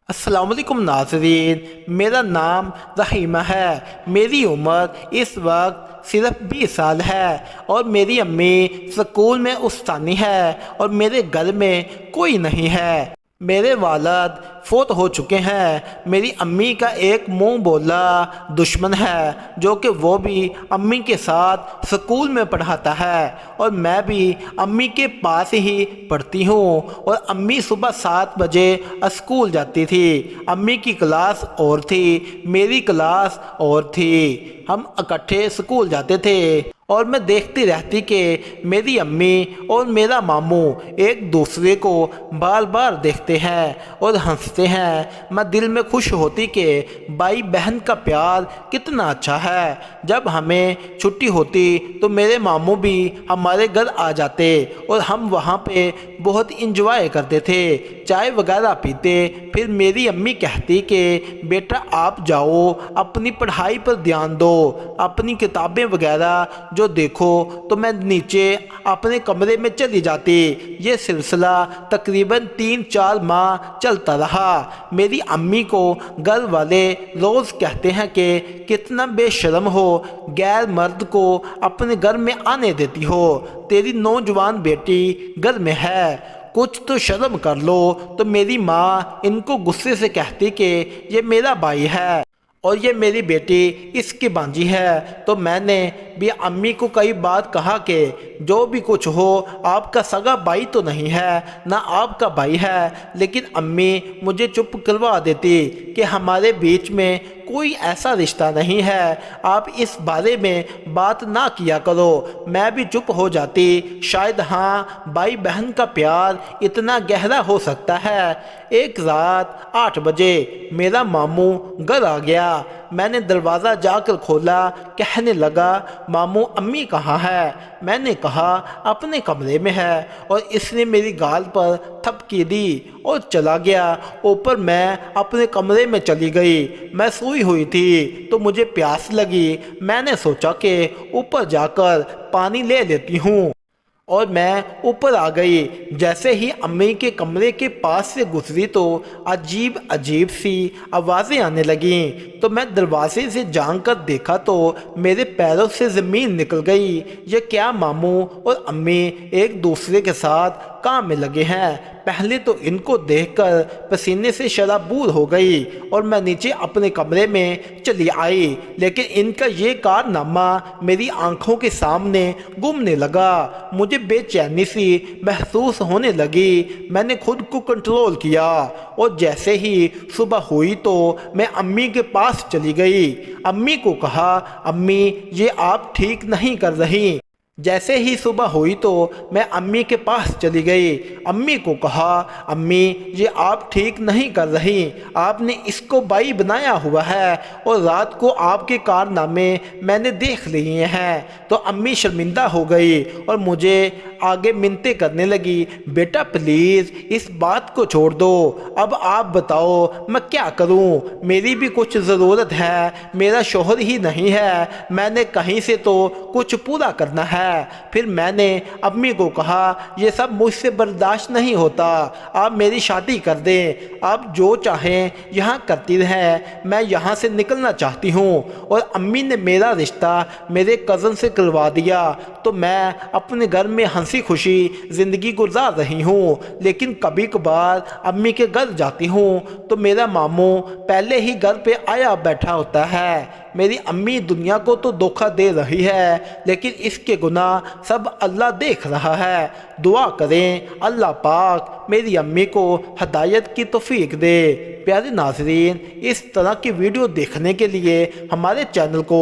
السلام علیکم ناظرین، میرا نام رحیمہ ہے۔ میری عمر اس وقت صرف 20 سال ہے اور میری امی سکول میں استانی ہے اور میرے گھر میں کوئی نہیں ہے۔ میرے والد فوت ہو چکے ہیں۔ میری امی کا ایک منہ بولا دشمن ہے جو کہ وہ بھی امی کے ساتھ سکول میں پڑھاتا ہے اور میں بھی امی کے پاس ہی پڑھتی ہوں، اور امی صبح 7 بجے اسکول جاتی تھی۔ امی کی کلاس اور تھی، میری کلاس اور تھی۔ ہم اکٹھے سکول جاتے تھے اور میں دیکھتی رہتی کہ میری امی اور میرا ماموں ایک دوسرے کو بار بار دیکھتے ہیں اور ہنستے ہیں۔ میں دل میں خوش ہوتی کہ بھائی بہن کا پیار کتنا اچھا ہے۔ جب ہمیں چھٹی ہوتی تو میرے ماموں بھی ہمارے گھر آ جاتے اور ہم وہاں پہ بہت انجوائے کرتے تھے، چائے وغیرہ پیتے۔ پھر میری امی کہتی کہ بیٹا آپ جاؤ، اپنی پڑھائی پر دھیان دو، اپنی کتابیں وغیرہ جو دیکھو۔ تو میں نیچے اپنے کمرے میں چلی جاتی۔ یہ سلسلہ تقریباً 3-4 ماہ چلتا رہا۔ میری امی کو گھر والے روز کہتے ہیں کہ کتنا بے شرم ہو، غیر مرد کو اپنے گھر میں آنے دیتی ہو، تیری نوجوان بیٹی گھر میں ہے، کچھ تو شرم کر لو۔ تو میری ماں ان کو غصے سے کہتی کہ یہ میرا بھائی ہے اور یہ میری بیٹی اس کی بانجی ہے۔ تو میں نے بھی امی کو کئی بار کہا کہ جو بھی کچھ ہو، آپ کا سگا بھائی تو نہیں ہے، نہ آپ کا بھائی ہے، لیکن امی مجھے چپ کروا دیتی کہ ہمارے بیچ میں کوئی ایسا رشتہ نہیں ہے، آپ اس بارے میں بات نہ کیا کرو۔ میں بھی چپ ہو جاتی، شاید ہاں بھائی بہن کا پیار اتنا گہرا ہو سکتا ہے۔ ایک رات 8 بجے میرا ماموں گھر آ گیا۔ میں نے دروازہ جا کر کھولا، کہنے لگا ماموں امی کہاں ہے؟ میں نے کہا اپنے کمرے میں ہے، اور اس نے میری گال پر تھپکی دی اور چلا گیا۔ اوپر میں اپنے کمرے میں چلی گئی۔ میں سوئی ہوئی تھی تو مجھے پیاس لگی۔ میں نے سوچا کہ اوپر جا کر پانی لے لیتی ہوں، اور میں اوپر آ گئی۔ جیسے ہی امی کے کمرے کے پاس سے گزری تو عجیب عجیب سی آوازیں آنے لگیں۔ تو میں دروازے سے جھانک کر دیکھا تو میرے پیروں سے زمین نکل گئی۔ یہ کیا ماموں اور امی ایک دوسرے کے ساتھ کام میں لگے ہیں؟ پہلے تو ان کو دیکھ کر پسینے سے شرابور ہو گئی اور میں نیچے اپنے کمرے میں چلی آئی، لیکن ان کا یہ کارنامہ میری آنکھوں کے سامنے گھومنے لگا۔ مجھے بے چینی سی محسوس ہونے لگی۔ میں نے خود کو کنٹرول کیا اور جیسے ہی صبح ہوئی تو میں امی کے پاس چلی گئی۔ امی کو کہا امی یہ آپ ٹھیک نہیں کر رہی۔ جیسے ہی صبح ہوئی تو میں امی کے پاس چلی گئی۔ امی کو کہا امی یہ آپ ٹھیک نہیں کر رہی، آپ نے اس کو بھائی بنایا ہوا ہے اور رات کو آپ کے کارنامے میں نے دیکھ لیے ہیں۔ تو امی شرمندہ ہو گئی اور مجھے آگے منتیں کرنے لگی، بیٹا پلیز اس بات کو چھوڑ دو، اب آپ بتاؤ میں کیا کروں؟ میری بھی کچھ ضرورت ہے، میرا شوہر ہی نہیں ہے، میں نے کہیں سے تو کچھ پورا کرنا ہے۔ پھر میں نے امی کو کہا یہ سب مجھ سے برداشت نہیں ہوتا، آپ میری شادی کر دیں، آپ جو چاہیں یہاں کرتی رہیں، میں یہاں سے نکلنا چاہتی ہوں۔ اور امی نے میرا رشتہ میرے کزن سے کروا دیا۔ تو میں اپنے گھر میں ہنسی خوشی زندگی گزار رہی ہوں، لیکن کبھی کبھار امی کے گھر جاتی ہوں تو میرا ماموں پہلے ہی گھر پہ آیا بیٹھا ہوتا ہے۔ میری امی دنیا کو تو دھوکہ دے رہی ہے، لیکن اس کے گناہ سب اللہ دیکھ رہا ہے۔ دعا کریں اللہ پاک میری امی کو ہدایت کی توفیق دے۔ پیارے ناظرین، اس طرح کی ویڈیو دیکھنے کے لیے ہمارے چینل کو